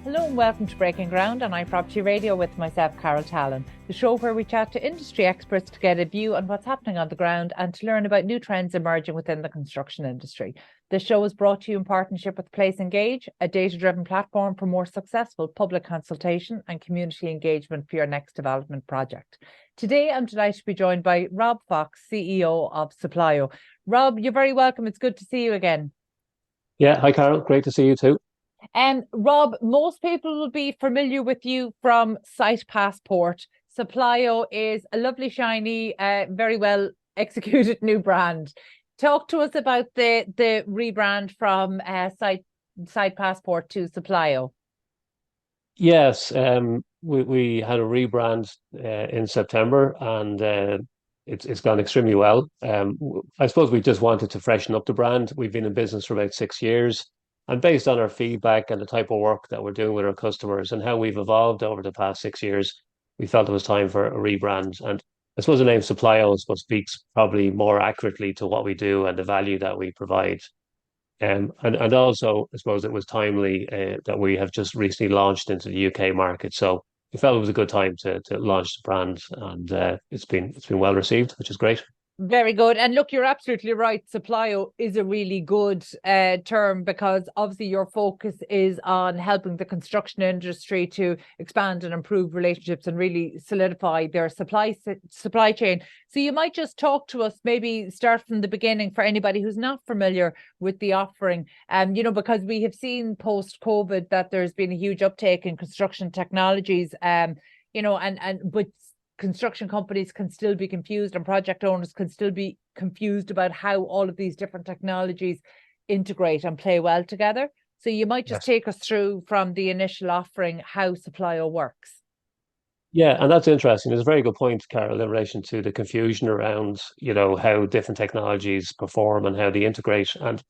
Hello and welcome to Breaking Ground on iPropertyRadio with myself, Carol Talon, the show where we chat to industry experts to get a view on what's happening on the ground and to learn about new trends emerging within the construction industry. This show is brought to you in partnership with Place Engage, a data-driven platform for more successful public consultation and community engagement for your next development project. Today, I'm delighted to be joined by Rob Fox, CEO of Supplio. Rob, you're very welcome. It's good to see you again. Yeah, hi Carol, great to see you too. And Rob, most people will be familiar with you from Site Passport. Supplio is a lovely, shiny, very well executed new brand. Talk to us about the rebrand from Site Passport to Supplio. Yes, we had a rebrand in September, and it's gone extremely well. I suppose we just wanted to freshen up the brand. We've been in business for about 6 years, and based on our feedback and the type of work that we're doing with our customers and how we've evolved over the past 6 years, we felt it was time for a rebrand. And I suppose the name Supplio, I suppose, speaks probably more accurately to what we do and the value that we provide. And also, I suppose it was timely that we have just recently launched into the UK market. So we felt it was a good time to launch the brand, and it's been well received, which is great. Very good. And look, you're absolutely right. Supplio is a really good term because obviously your focus is on helping the construction industry to expand and improve relationships and really solidify their supply chain. So you might just talk to us, maybe start from the beginning for anybody who's not familiar with the offering. Because we have seen post-COVID that there's been a huge uptake in construction technologies, but construction companies can still be confused and project owners can still be confused about how all of these different technologies integrate and play well together. So you might just take us through from the initial offering how Supplio works. Yeah, and that's interesting. There's a very good point, Carol, in relation to the confusion around, how different technologies perform and how they integrate. And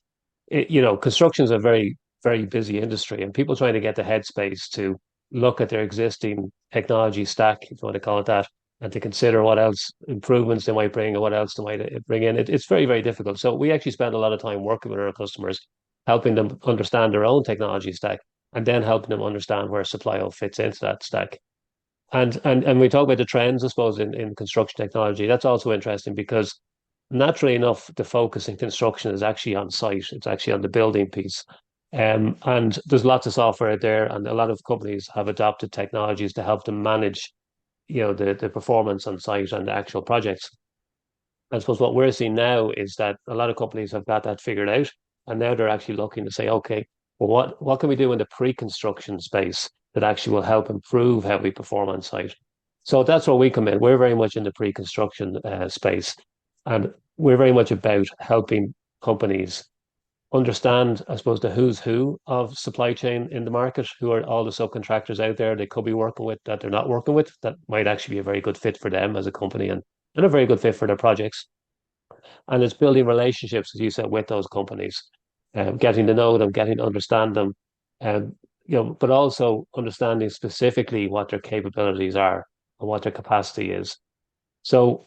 construction is a very, very busy industry, and people trying to get the headspace to look at their existing technology stack, if you want to call it that, and to consider what else improvements they might bring or what else they might bring in. It's very, very difficult. So we actually spend a lot of time working with our customers, helping them understand their own technology stack, and then helping them understand where Supplio fits into that stack. And we talk about the trends, I suppose, in construction technology. That's also interesting because naturally enough, the focus in construction is actually on site. It's actually on the building piece. And there's lots of software out there, and a lot of companies have adopted technologies to help them manage, the performance on site and the actual projects. I suppose what we're seeing now is that a lot of companies have got that figured out, and now they're actually looking to say, okay, well, what can we do in the pre-construction space that actually will help improve how we perform on site? So that's where we come in. We're very much in the pre-construction space, and we're very much about helping companies understand, I suppose, the who's who of supply chain in the market, who are all the subcontractors out there they could be working with that they're not working with, that might actually be a very good fit for them as a company and a very good fit for their projects. And it's building relationships, as you said, with those companies, getting to know them, getting to understand them, and but also understanding specifically what their capabilities are and what their capacity is. So,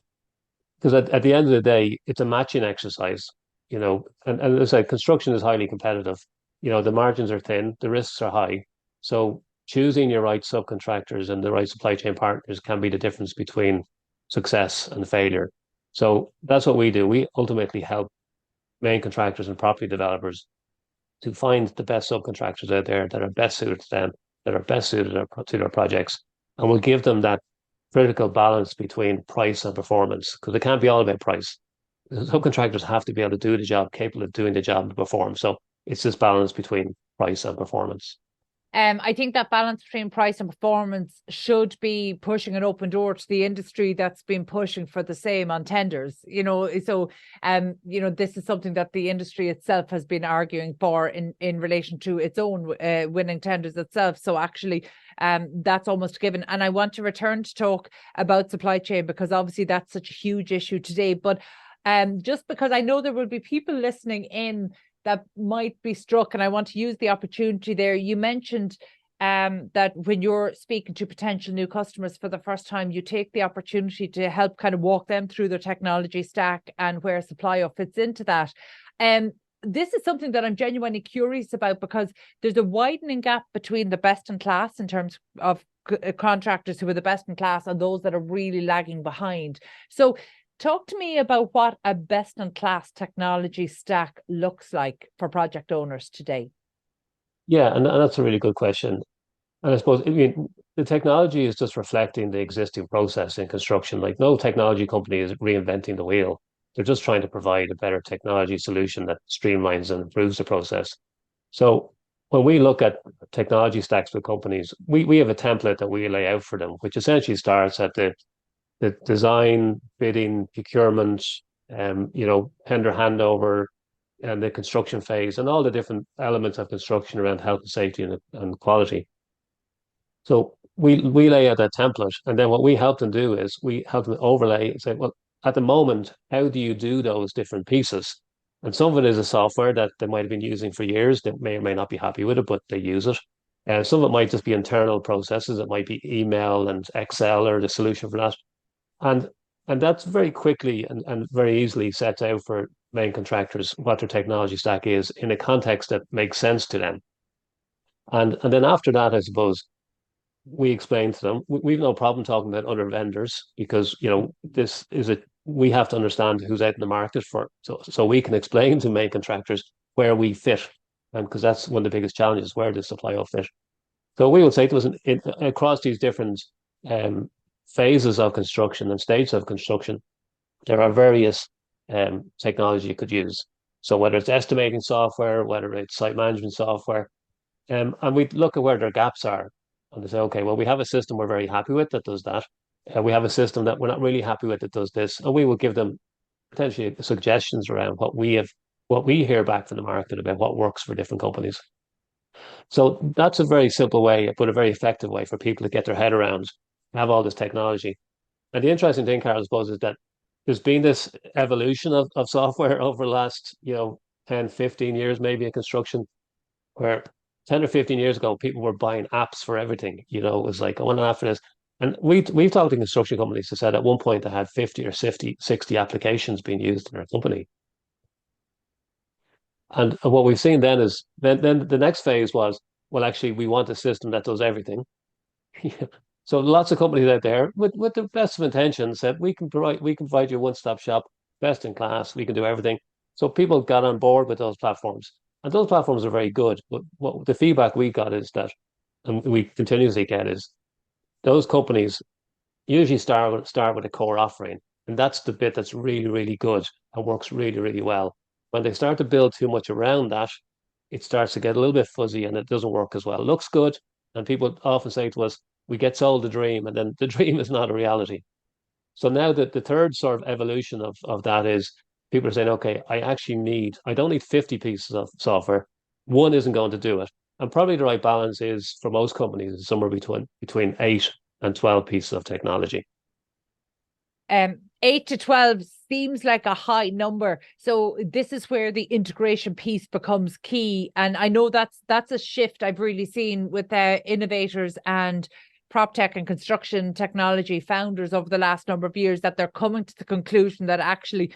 because at the end of the day, it's a matching exercise, and as I said, construction is highly competitive. The margins are thin, the risks are high. So choosing your right subcontractors and the right supply chain partners can be the difference between success and failure. So that's what we do. We ultimately help main contractors and property developers to find the best subcontractors out there that are best suited to them, that are best suited to their projects, and we'll give them that critical balance between price and performance, because it can't be all about price. The subcontractors have to be able to do the job, capable of doing the job and perform. So it's this balance between price and performance. I think that balance between price and performance should be pushing an open door to the industry that's been pushing for the same on tenders. This is something that the industry itself has been arguing for in relation to its own winning tenders itself. So actually, that's almost given. And I want to return to talk about supply chain because obviously that's such a huge issue today. But just because I know there will be people listening in that might be struck, and I want to use the opportunity there. You mentioned that when you're speaking to potential new customers for the first time, you take the opportunity to help kind of walk them through their technology stack and where Supplio fits into that. this is something that I'm genuinely curious about, because there's a widening gap between the best in class in terms of contractors who are the best in class and those that are really lagging behind. So talk to me about what a best in class technology stack looks like for project owners today. Yeah, and that's a really good question. And I suppose, I mean, the technology is just reflecting the existing process in construction. Like no technology company is reinventing the wheel. They're just trying to provide a better technology solution that streamlines and improves the process. So when we look at technology stacks with companies, we have a template that we lay out for them, which essentially starts at the design, bidding, procurement, tender handover, and the construction phase, and all the different elements of construction around health and safety and quality. So we lay out a template, and then what we help them do is we help them overlay and say, well, at the moment, how do you do those different pieces? And some of it is a software that they might have been using for years. They may or may not be happy with it, but they use it. And some of it might just be internal processes. It might be email and Excel or the solution for that. And and that's very quickly and very easily sets out for main contractors what their technology stack is in a context that makes sense to them. And then after that, I suppose we explain to them we've no problem talking about other vendors because this is a we have to understand who's out in the market for so we can explain to main contractors where we fit, and because that's one of the biggest challenges, where does supply will fit. So we would say to us across these different um, phases of construction and stages of construction, there are various technology you could use. So whether it's estimating software, whether it's site management software, and we look at where their gaps are, and they say, okay, well, we have a system we're very happy with that does that. We have a system that we're not really happy with that does this, and we will give them potentially suggestions around what we hear back from the market about what works for different companies. So that's a very simple way, but a very effective way for people to get their head around, have all this technology. And the interesting thing, Carl, I suppose, is that there's been this evolution of software over the last, 10, 15 years, maybe in construction, where 10 or 15 years ago, people were buying apps for everything. It was like, I want an app for this. And we've talked to construction companies who said at one point they had 50 or 60 applications being used in their company. And what we've seen then is then the next phase was, well, actually, we want a system that does everything. So lots of companies out there with the best of intentions said we can provide you a one-stop shop, best in class, we can do everything. So people got on board with those platforms. And those platforms are very good. But what the feedback we got is that, and we continuously get, is those companies usually start with a core offering. And that's the bit that's really, really good and works really, really well. When they start to build too much around that, it starts to get a little bit fuzzy and it doesn't work as well. It looks good. And people often say to us, we get sold the dream, and then the dream is not a reality. So now that the third sort of evolution of that is people are saying, okay, I don't need 50 pieces of software. One isn't going to do it. And probably the right balance is for most companies is somewhere between 8 and 12 pieces of technology. 8 to 12 seems like a high number. So this is where the integration piece becomes key. And I know that's a shift I've really seen with innovators and prop tech and construction technology founders over the last number of years, that they're coming to the conclusion that actually,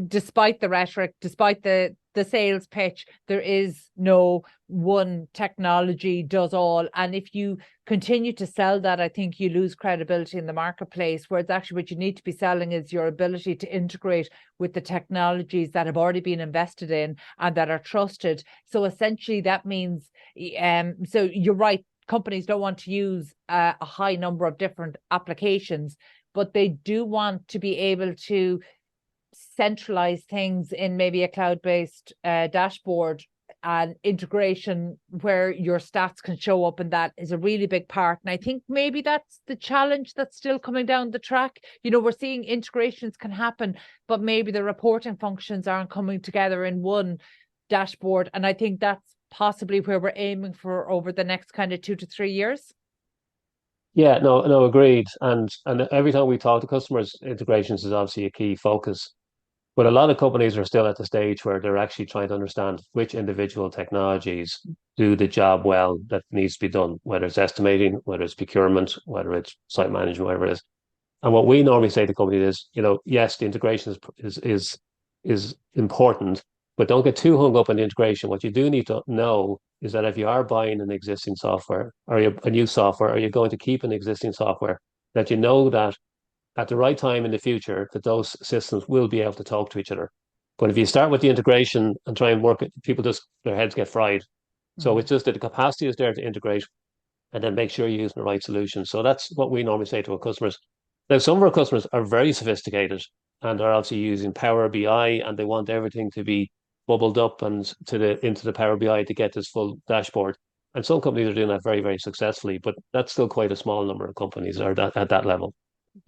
despite the rhetoric, despite the sales pitch, there is no one technology does all. And if you continue to sell that, I think you lose credibility in the marketplace, where it's actually what you need to be selling is your ability to integrate with the technologies that have already been invested in and that are trusted. So essentially that means, so you're right, companies don't want to use a high number of different applications, but they do want to be able to centralize things in maybe a cloud-based dashboard, and integration where your stats can show up, and that is a really big part. And I think maybe that's the challenge that's still coming down the track. We're seeing integrations can happen, but maybe the reporting functions aren't coming together in one dashboard. And I think that's possibly where we're aiming for over the next kind of 2 to 3 years. Yeah, no, agreed. And every time we talk to customers, integrations is obviously a key focus. But a lot of companies are still at the stage where they're actually trying to understand which individual technologies do the job well that needs to be done, whether it's estimating, whether it's procurement, whether it's site management, whatever it is. And what we normally say to companies is, yes, the integration is important, But don't get too hung up on the integration. What you do need to know is that if you are buying an existing software or a new software, or you're going to keep an existing software, that you know that at the right time in the future, that those systems will be able to talk to each other. But if you start with the integration and try and work it, people just their heads get fried. So Mhm. it's just that the capacity is there to integrate and then make sure you're using the right solution. So that's what we normally say to our customers. Now, some of our customers are very sophisticated and are obviously using Power BI, and they want everything to be bubbled up and to the into the Power BI to get this full dashboard. And some companies are doing that very, very successfully, but that's still quite a small number of companies are at that level.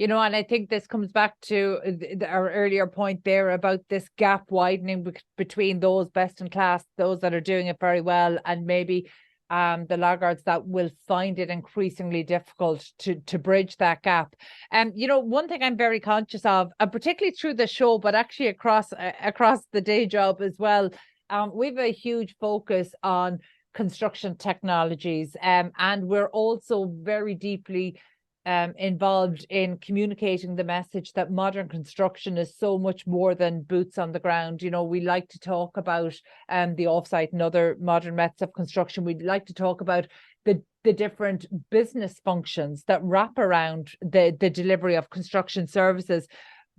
And I think this comes back to our earlier point there about this gap widening between those best in class, those that are doing it very well, and maybe the laggards that will find it increasingly difficult to bridge that gap. One thing I'm very conscious of, and particularly through the show, but actually across the day job as well, we've a huge focus on construction technologies, and we're also very deeply involved in communicating the message that modern construction is so much more than boots on the ground. We like to talk about the offsite and other modern methods of construction. We'd like to talk about the different business functions that wrap around the delivery of construction services.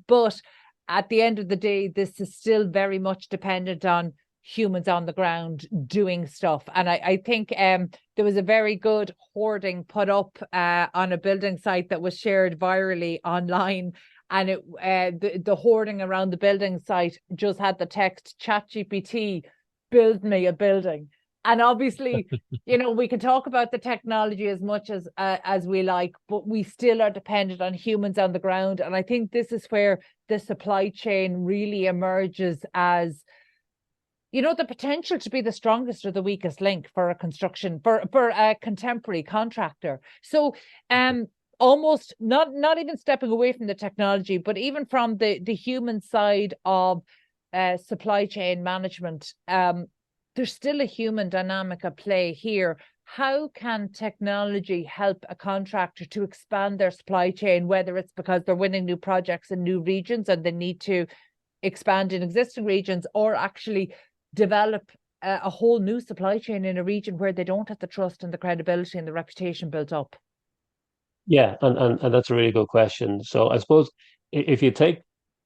But at the end of the day, this is still very much dependent on humans on the ground doing stuff. And I think there was a very good hoarding put up on a building site that was shared virally online. And the hoarding around the building site just had the text, ChatGPT, build me a building. And obviously, we can talk about the technology as much as we like, but we still are dependent on humans on the ground. And I think this is where the supply chain really emerges as the potential to be the strongest or the weakest link for a construction, for a contemporary contractor. So almost not even stepping away from the technology, but even from the human side of supply chain management, there's still a human dynamic at play here. How can technology help a contractor to expand their supply chain, whether it's because they're winning new projects in new regions and they need to expand in existing regions, or actually develop a whole new supply chain in a region where they don't have the trust and the credibility and the reputation built up? Yeah, and that's a really good question. So I suppose if you take,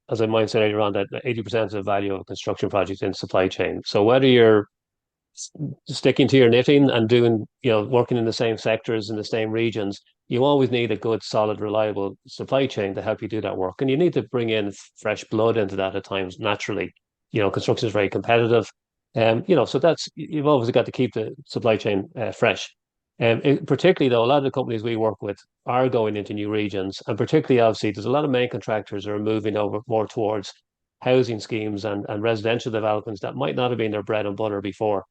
as I might say earlier on, that 80% of the value of a construction project in supply chain. So whether you're sticking to your knitting and doing, working in the same sectors in the same regions, you always need a good, solid, reliable supply chain to help you do that work. And you need to bring in fresh blood into that at times, naturally. Construction is very competitive. So you've always got to keep the supply chain fresh. Particularly though, a lot of the companies we work with are going into new regions, and particularly obviously there's a lot of main contractors that are moving over more towards housing schemes and residential developments that might not have been their bread and butter before.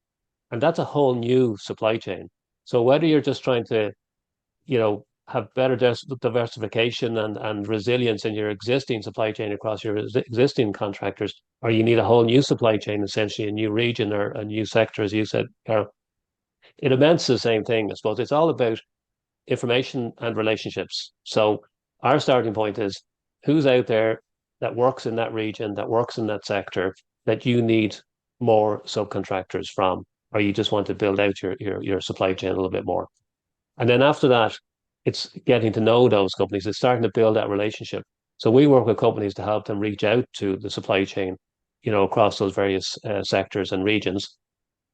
And that's a whole new supply chain. So whether you're just trying to, have better diversification and resilience in your existing supply chain across your existing contractors, or you need a whole new supply chain, essentially a new region or a new sector, as you said, Carol, it amounts to the same thing. I suppose it's all about information and relationships. So our starting point is who's out there that works in that region, that works in that sector, that you need more subcontractors from, or you just want to build out your supply chain a little bit more. And then after that, it's getting to know those companies. It's starting to build that relationship. So we work with companies to help them reach out to the supply chain, across those various sectors and regions,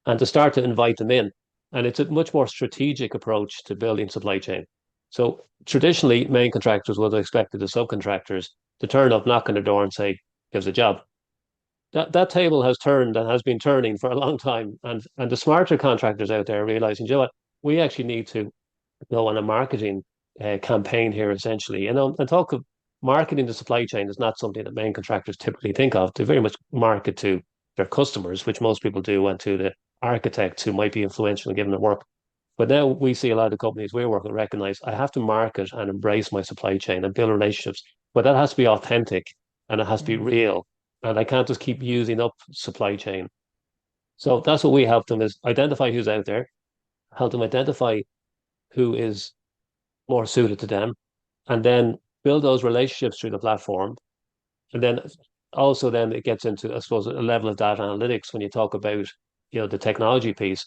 and to start to invite them in. And it's a much more strategic approach to building supply chain. So traditionally, main contractors would have expected the subcontractors to turn up, knock on the door, and say, "Give us a job." That table has turned and has been turning for a long time. And the smarter contractors out there are realizing, what, we actually need to go on a marketing campaign here, essentially. And talk of marketing the supply chain is not something that main contractors typically think of. They very much market to their customers, which most people do, and to the architects who might be influential in giving the work. But now we see a lot of companies we work with recognize I have to market and embrace my supply chain and build relationships, but that has to be authentic and it has to be real. And I can't just keep using up supply chain. So that's what we help them is identify who's out there, help them identify who is more suited to them, and then build those relationships through the platform. And then also then it gets into, I suppose, a level of data analytics when you talk about, the technology piece.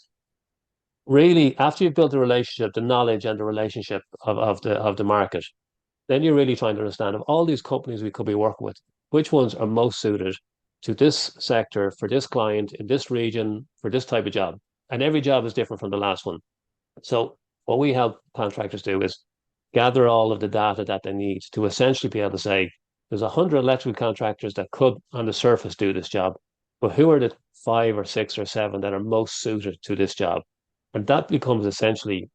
Really, after you've built the relationship, the knowledge and the relationship of the market, then you're really trying to understand of all these companies we could be working with, which ones are most suited to this sector, for this client, in this region, for this type of job. And every job is different from the last one. So what we help contractors do is gather all of the data that they need to essentially be able to say, there's 100 electrical contractors that could, on the surface, do this job, but who are the 5 or 6 or 7 that are most suited to this job? And that becomes essentially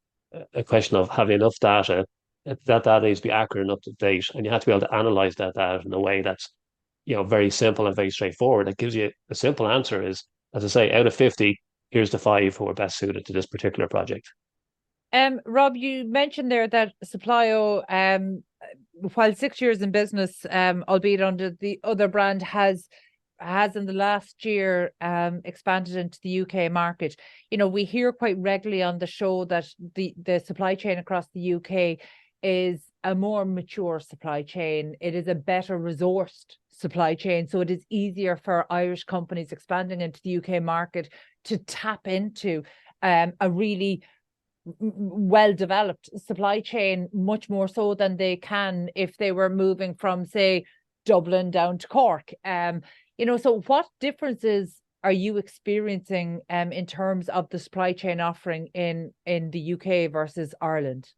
a question of having enough data. That data needs to be accurate and up to date, and you have to be able to analyze that data in a way that's, very simple and very straightforward. It gives you a simple answer is, as I say, out of 50, here's the 5 who are best suited to this particular project. Rob, you mentioned there that Supplio, while 6 years in business, albeit under the other brand, has in the last year expanded into the UK market. We hear quite regularly on the show that the supply chain across the UK is a more mature supply chain. It is a better resourced supply chain. So it is easier for Irish companies expanding into the UK market to tap into a really well-developed supply chain, much more so than they can if they were moving from, say, Dublin down to Cork. So what differences are you experiencing in terms of the supply chain offering in the UK versus Ireland?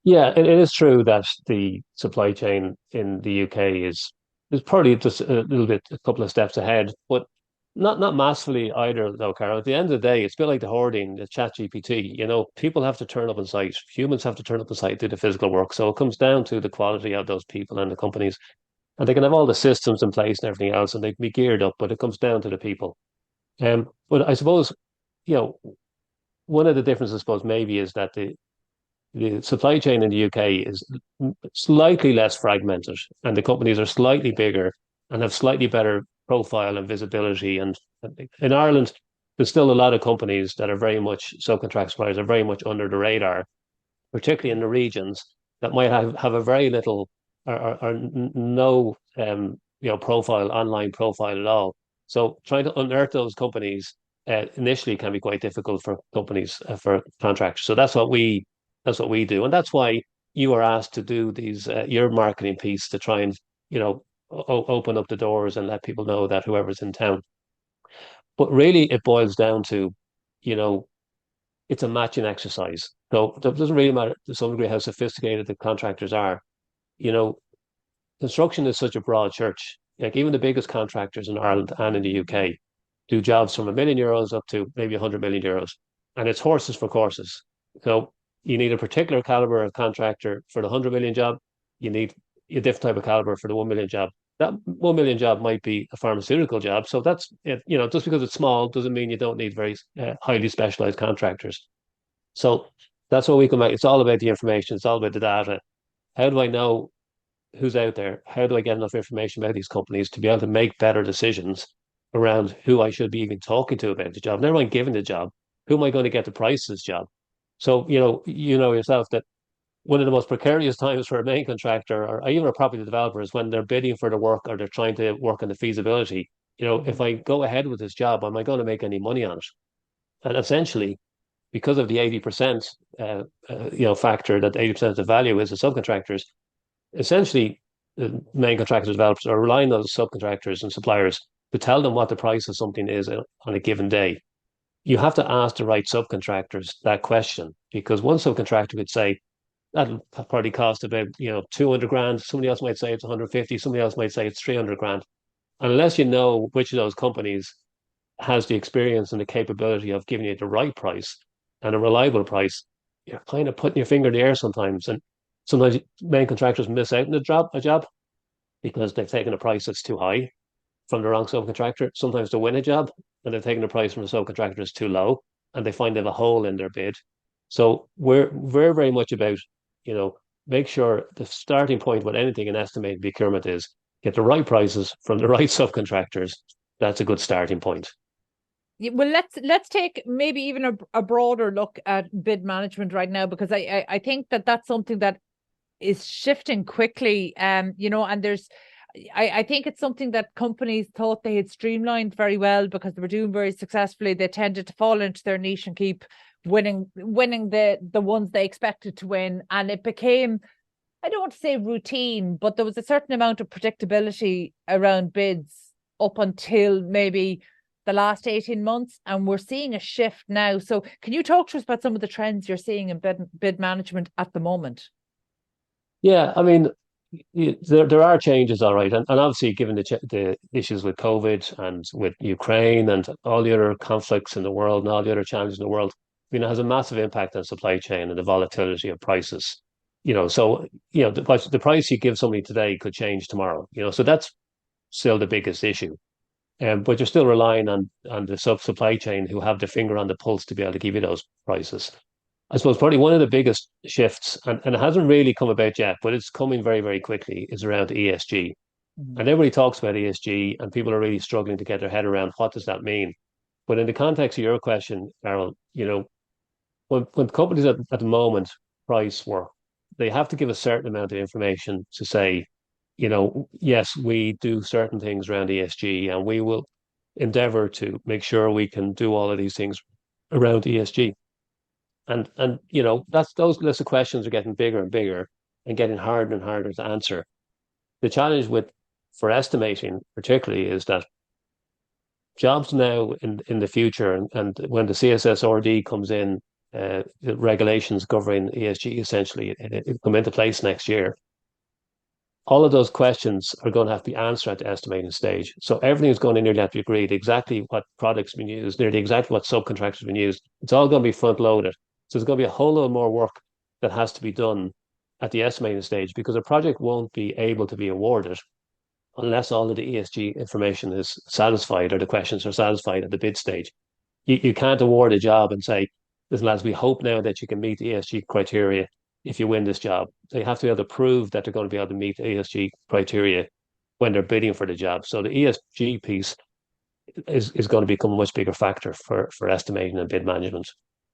Yeah, it is true that the supply chain in the UK is probably just a little bit, a couple of steps ahead, but not massively either, though, Carol. At the end of the day, it's a bit like the hoarding, the chat GPT. People have to turn up on site. Humans have to turn up on site, do the physical work. So it comes down to the quality of those people and the companies. And they can have all the systems in place and everything else, and they can be geared up, but it comes down to the people. But I suppose, you know, one of the differences, I suppose, maybe is that the supply chain in the UK is slightly less fragmented, and the companies are slightly bigger and have slightly better profile and visibility. And in Ireland, there's still a lot of companies that are very much subcontract suppliers, are very much under the radar, particularly in the regions that might have a very little or no profile, online profile at all. So trying to unearth those companies initially can be quite difficult for companies, for contractors. So that's what we do, and that's why you are asked to do these your marketing piece to try and open up the doors and let people know that whoever's in town. But really, it boils down to, you know, it's a matching exercise. So it doesn't really matter to some degree how sophisticated the contractors are. You know, construction is such a broad church. Like even the biggest contractors in Ireland and in the UK do jobs from €1 million up to maybe €100 million, and it's horses for courses. So you need a particular caliber of contractor for the 100 million job. You need a different type of caliber for the 1 million job. That 1 million job might be a pharmaceutical job. So that's it. Just because it's small doesn't mean you don't need very highly specialized contractors. So that's what we come back. It's all about the information. It's all about the data. How do I know who's out there? How do I get enough information about these companies to be able to make better decisions around who I should be even talking to about the job? Never mind giving the job. Who am I going to get to price this job? So, you know yourself that one of the most precarious times for a main contractor or even a property developer is when they're bidding for the work or they're trying to work on the feasibility. If I go ahead with this job, am I going to make any money on it? And essentially, because of the 80% factor, that 80% of the value is the subcontractors, essentially the main contractor developers are relying on those subcontractors and suppliers to tell them what the price of something is on a given day. You have to ask the right subcontractors that question, because one subcontractor could say that'll probably cost about 200 grand. Somebody else might say it's 150. Somebody else might say it's 300 grand. And unless you know which of those companies has the experience and the capability of giving you the right price and a reliable price, you're kind of putting your finger in the air sometimes. And sometimes main contractors miss out on a job because they've taken a price that's too high from the wrong subcontractor. Sometimes they win a job and they're taking the price from the subcontractor that's too low, and they find they have a hole in their bid. So we're very much about, make sure the starting point with anything in estimated procurement is get the right prices from the right subcontractors. That's a good starting point. Well, let's take maybe even a broader look at bid management right now, because I think that that's something that is shifting quickly. And there's I think it's something that companies thought they had streamlined very well because they were doing very successfully. They tended to fall into their niche and keep winning the ones they expected to win. And it became, I don't want to say routine, but there was a certain amount of predictability around bids up until maybe the last 18 months. And we're seeing a shift now. So can you talk to us about some of the trends you're seeing in bid management at the moment? Yeah, I mean, there are changes, all right, and obviously, given the issues with COVID and with Ukraine and all the other conflicts in the world and all the other challenges in the world, it has a massive impact on supply chain and the volatility of prices. So the price you give somebody today could change tomorrow. So that's still the biggest issue. But you're still relying on the supply chain who have the finger on the pulse to be able to give you those prices. I suppose probably one of the biggest shifts, and it hasn't really come about yet, but it's coming very, very quickly, is around ESG. Mm-hmm. And everybody talks about ESG, and people are really struggling to get their head around what does that mean. But in the context of your question, Carol, when companies at the moment price work, they have to give a certain amount of information to say, yes, we do certain things around ESG, and we will endeavor to make sure we can do all of these things around ESG. And that's those lists of questions are getting bigger and bigger and getting harder and harder to answer. The challenge for estimating particularly is that jobs now in the future and when the CSSRD comes in, the regulations governing ESG essentially it come into place next year. All of those questions are going to have to be answered at the estimating stage. So everything is going to nearly have to be agreed exactly what products been used, nearly exactly what subcontractors been used. It's all going to be front loaded. So there's going to be a whole lot more work that has to be done at the estimating stage because a project won't be able to be awarded unless all of the ESG information is satisfied or the questions are satisfied at the bid stage. You can't award a job and say, listen, lads, we hope now that you can meet the ESG criteria if you win this job. They have to be able to prove that they're going to be able to meet the ESG criteria when they're bidding for the job. So the ESG piece is going to become a much bigger factor for estimating and bid management.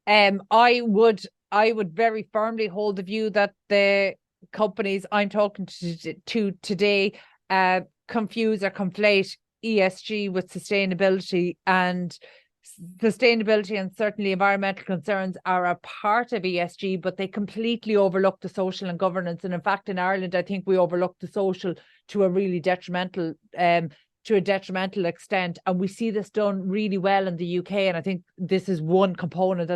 I would very firmly hold the view that the companies I'm talking to today confuse or conflate ESG with sustainability, and certainly environmental concerns are a part of ESG, but they completely overlook the social and governance. And in fact, in Ireland, I think we overlook the social to a really detrimental extent. And we see this done really well in the UK. And I think this is one component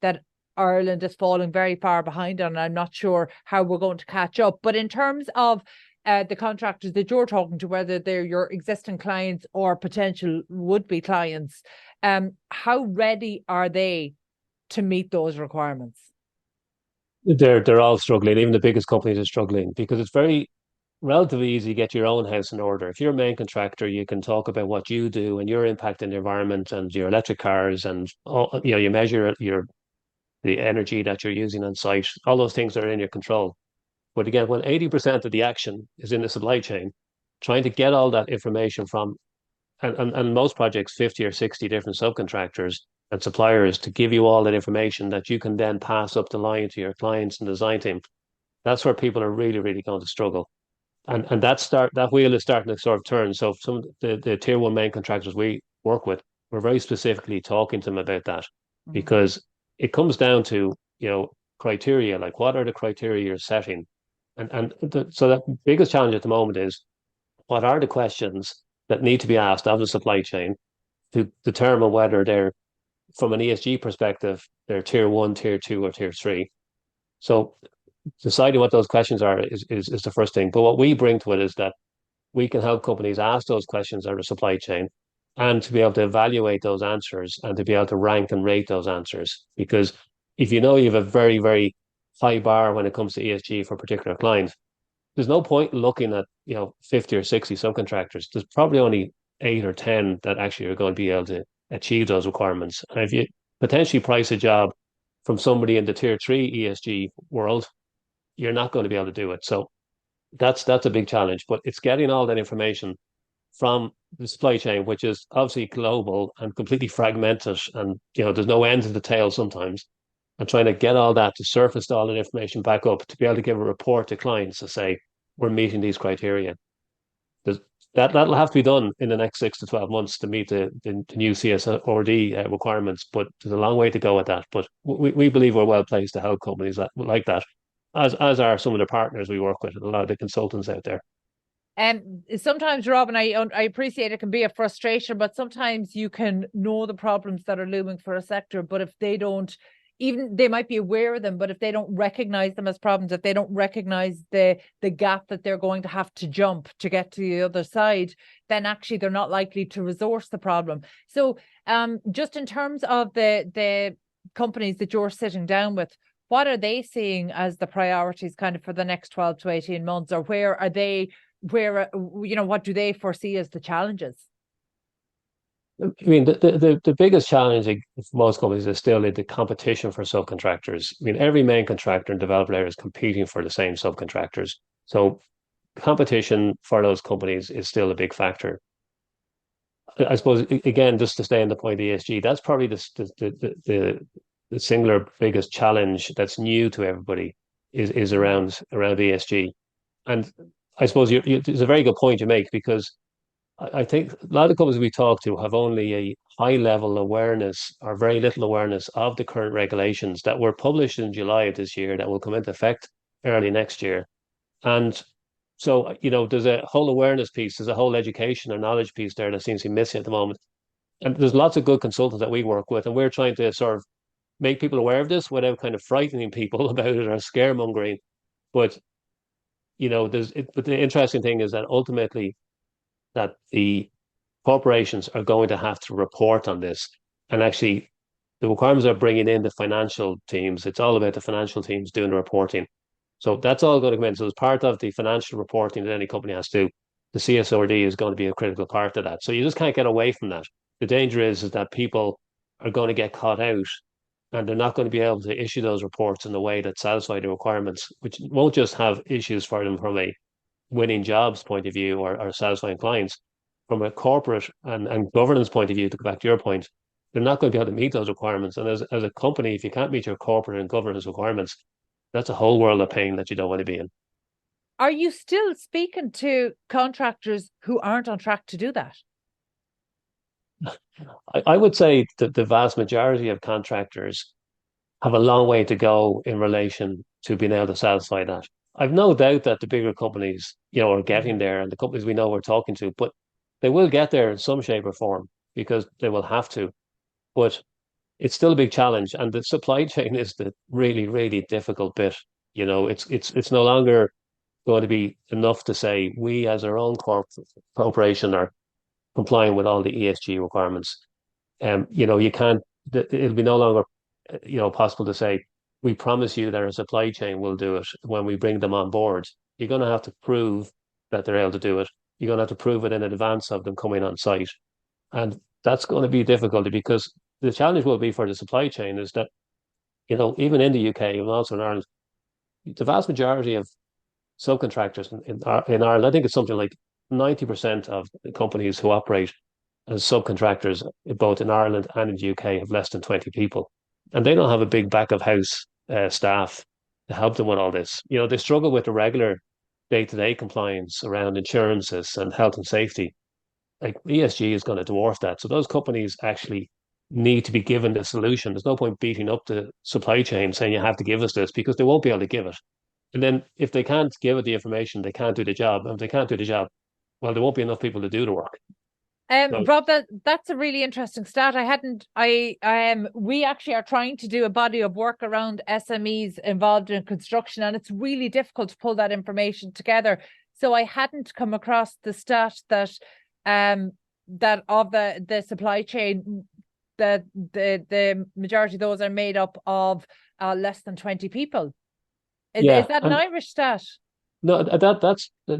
that Ireland is falling very far behind on. And I'm not sure how we're going to catch up. But in terms of the contractors that you're talking to, whether they're your existing clients or potential would-be clients, how ready are they to meet those requirements? They're all struggling. Even the biggest companies are struggling because it's very relatively easy to get your own house in order. If you're a main contractor, you can talk about what you do and your impact in the environment and your electric cars and all, you measure the energy that you're using on site. All those things are in your control. But again, when 80% of the action is in the supply chain, trying to get all that information from and most projects 50 or 60 different subcontractors and suppliers to give you all that information that you can then pass up the line to your clients and design team. That's where people are really, really going to struggle. And that wheel is starting to sort of turn. So some of the tier one main contractors we work with, we're very specifically talking to them about that because it comes down to, criteria, like what are the criteria you're setting? So the biggest challenge at the moment is what are the questions that need to be asked of the supply chain to determine whether they're, from an ESG perspective, they're tier one, tier two, or tier three. So deciding what those questions are is the first thing. But what we bring to it is that we can help companies ask those questions on the supply chain and to be able to evaluate those answers and to be able to rank and rate those answers. Because if you know you have a very, very high bar when it comes to ESG for a particular client, there's no point looking at 50 or 60 subcontractors. There's probably only 8 or 10 that actually are going to be able to achieve those requirements. And if you potentially price a job from somebody in the tier 3 ESG world, you're not going to be able to do it. So that's a big challenge. But it's getting all that information from the supply chain, which is obviously global and completely fragmented, and there's no end to the tail sometimes, and trying to get all that to surface all that information back up to be able to give a report to clients to say we're meeting these criteria. that'll have to be done in the next 6 to 12 months to meet the new CSRD requirements. But there's a long way to go at that. But we believe we're well placed to help companies like that, as are some of the partners we work with, and a lot of the consultants out there. Sometimes, Rob, and I appreciate it can be a frustration, but sometimes you can know the problems that are looming for a sector, but if they don't, even they might be aware of them, but if they don't recognize them as problems, if they don't recognize the gap that they're going to have to jump to get to the other side, then actually they're not likely to resource the problem. So just in terms of the companies that you're sitting down with, what are they seeing as the priorities kind of for the next 12 to 18 months, or where are they? What do they foresee as the challenges? I mean, the biggest challenge for most companies is still the competition for subcontractors. I mean, every main contractor and developer there is competing for the same subcontractors. So competition for those companies is still a big factor. I suppose, again, just to stay on the point of ESG, that's probably the singular biggest challenge that's new to everybody is around ESG. And I suppose it's a very good point you make, because I think a lot of companies we talk to have only a high level awareness or very little awareness of the current regulations that were published in July of this year that will come into effect early next year. And so, there's a whole awareness piece, there's a whole education and knowledge piece there that seems to be missing at the moment. And there's lots of good consultants that we work with, and we're trying to sort of make people aware of this without kind of frightening people about it or scaremongering. But but the interesting thing is that ultimately that the corporations are going to have to report on this. And actually, the requirements are bringing in the financial teams. It's all about the financial teams doing the reporting. So that's all going to come in. So as part of the financial reporting that any company has to do, the CSRD is going to be a critical part of that. So you just can't get away from that. The danger is that people are going to get caught out, and they're not going to be able to issue those reports in a way that satisfy the requirements, which won't just have issues for them from a winning jobs point of view or satisfying clients. From a corporate and governance point of view, to go back to your point, they're not going to be able to meet those requirements. And as a company, if you can't meet your corporate and governance requirements, that's a whole world of pain that you don't want to be in. Are you still speaking to contractors who aren't on track to do that? I would say that the vast majority of contractors have a long way to go in relation to being able to satisfy that. I've no doubt that the bigger companies, are getting there, and the companies we know we're talking to, but they will get there in some shape or form because they will have to. But it's still a big challenge, and the supply chain is the really, really difficult bit. It's no longer going to be enough to say we, as our own corporation, are complying with all the ESG requirements. You can't. It'll be no longer, possible to say we promise you that our supply chain will do it when we bring them on board. You're going to have to prove that they're able to do it. You're going to have to prove it in advance of them coming on site, and that's going to be difficult because the challenge will be for the supply chain is that, even in the UK and also in Ireland, the vast majority of subcontractors in Ireland, I think it's something like 90% of the companies who operate as subcontractors, both in Ireland and in the UK, have less than 20 people. And they don't have a big back of house staff to help them with all this. They struggle with the regular day-to-day compliance around insurances and health and safety. Like ESG is going to dwarf that. So those companies actually need to be given the solution. There's no point beating up the supply chain saying you have to give us this, because they won't be able to give it. And then if they can't give it the information, they can't do the job. And if they can't do the job, well, there won't be enough people to do the work. Rob, that's a really interesting stat. We actually are trying to do a body of work around SMEs involved in construction, and it's really difficult to pull that information together. So I hadn't come across the stat that that of the supply chain, that the majority of those are made up of less than 20 people. Is that an Irish stat? No, that's a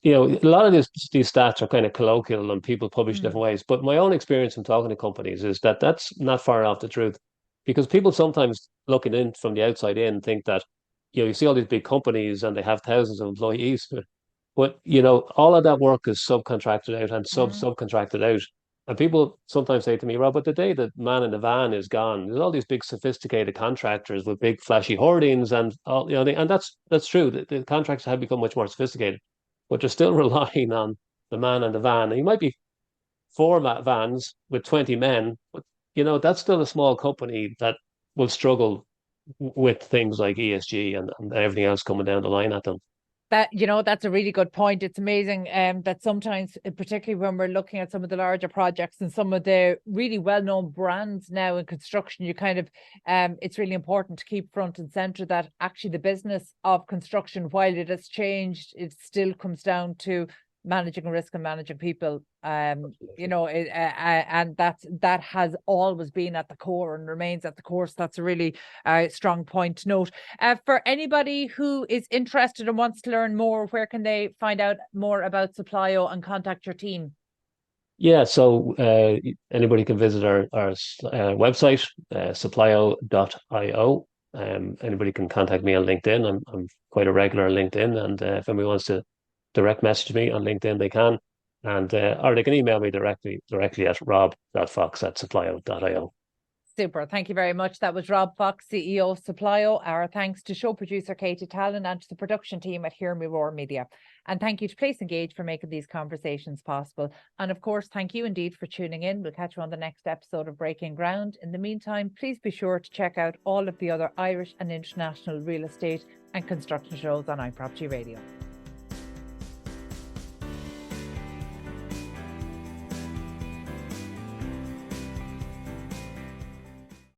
lot of these stats are kind of colloquial and people publish different ways. But my own experience from talking to companies is that that's not far off the truth, because people sometimes looking in from the outside in think that you see all these big companies and they have thousands of employees, but all of that work is subcontracted out and subcontracted out. And people sometimes say to me, Rob, but the day that man in the van is gone, there's all these big sophisticated contractors with big flashy hoardings and all, and that's true. The contractors have become much more sophisticated, but they're still relying on the man and the van. And you might be four vans with 20 men, but that's still a small company that will struggle with things like ESG and everything else coming down the line at them. That's a really good point. It's amazing that sometimes, particularly when we're looking at some of the larger projects and some of the really well-known brands now in construction, you kind of it's really important to keep front and center that actually the business of construction, while it has changed, it still comes down to managing risk and managing people. And that has always been at the core and remains at the core. So that's a really strong point to note. For anybody who is interested and wants to learn more, where can they find out more about Supplio and contact your team? Yeah, so anybody can visit our website, supplio.io. Anybody can contact me on LinkedIn. I'm quite a regular on LinkedIn, and if anybody wants to direct message me on LinkedIn, they can. And or they can email me directly at rob.fox@supplio.io. Super. Thank you very much. That was Rob Fox, CEO of Supplio. Our thanks to show producer Katie Talon and to the production team at Hear Me Roar Media. And thank you to Place Engage for making these conversations possible. And of course, thank you indeed for tuning in. We'll catch you on the next episode of Breaking Ground. In the meantime, please be sure to check out all of the other Irish and international real estate and construction shows on iProperty Radio.